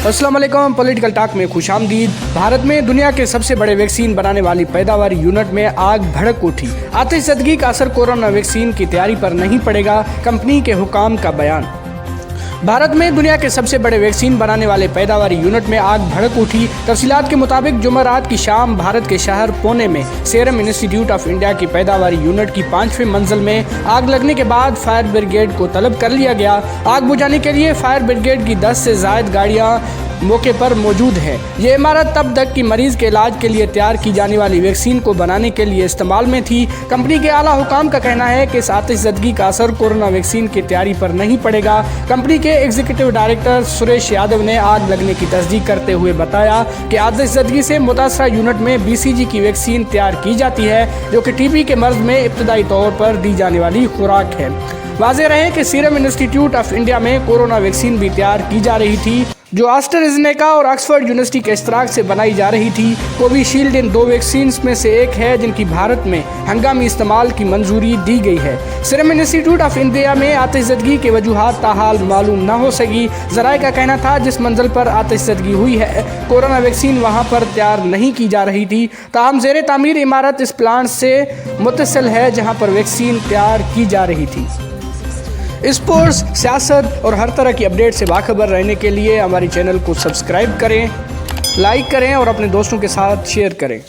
अस्सलाम वालेकुम। Political talk में खुश आमदीद। भारत में दुनिया के सबसे बड़े वैक्सीन बनाने वाली पैदावार यूनिट में आग भड़क उठी। आतिशज़दगी का असर कोरोना वैक्सीन की तैयारी पर नहीं पड़ेगा, कंपनी के हुकाम का बयान। भारत में दुनिया के सबसे बड़े वैक्सीन बनाने वाले पैदावारी यूनिट में आग भड़क उठी। तफसीलात के मुताबिक जुमेरात की शाम भारत के शहर पुणे में सीरम इंस्टीट्यूट ऑफ इंडिया की पैदावारी यूनिट की 5वीं मंजिल में आग लगने के बाद फायर ब्रिगेड को तलब कर लिया गया। आग बुझाने के लिए फायर ब्रिगेड की 10 से ज़ायद गाड़ियाँ मौके पर मौजूद है। ये इमारत तब तक कि मरीज के इलाज के लिए तैयार की जाने वाली वैक्सीन को बनाने के लिए इस्तेमाल में थी। कंपनी के आला हुकाम का कहना है कि इस आतिशज़दगी का असर कोरोना वैक्सीन की तैयारी पर नहीं पड़ेगा। कंपनी के एग्जीक्यूटिव डायरेक्टर सुरेश यादव ने आग लगने की तस्दीक करते हुए बताया कि आतिशज़दगी से मुतासरा यूनिट में BCG की वैक्सीन तैयार की जाती है, जो कि TB के मर्ज में इब्तदाई तौर पर दी जाने वाली खुराक है। वाज़ेह रहे कि सीरम इंस्टीट्यूट ऑफ इंडिया में कोरोना वैक्सीन भी तैयार की जा रही थी, जो एस्ट्राज़ेनेका और ऑक्सफोर्ड यूनिवर्सिटी के इश्तराक से बनाई जा रही थी। कोविशील्ड इन 2 वैक्सीन में से एक है जिनकी भारत में हंगामी इस्तेमाल की मंजूरी दी गई है। सीरम इंस्टीट्यूट ऑफ इंडिया में आतिशज़दगी के वजूहात ताहाल मालूम न हो सकी। ज़राए का कहना था जिस मंजिल पर आतिशज़दगी हुई है कोरोना वैक्सीन वहां पर तैयार नहीं की जा रही थी। ताहम ज़ेरे तामीर इमारत इस प्लांट से मुत्तसिल है जहाँ पर वैक्सीन तैयार की जा रही थी। स्पोर्ट्स, सियासत और हर तरह की अपडेट से बाखबर रहने के लिए हमारे चैनल को सब्सक्राइब करें, लाइक करें और अपने दोस्तों के साथ शेयर करें।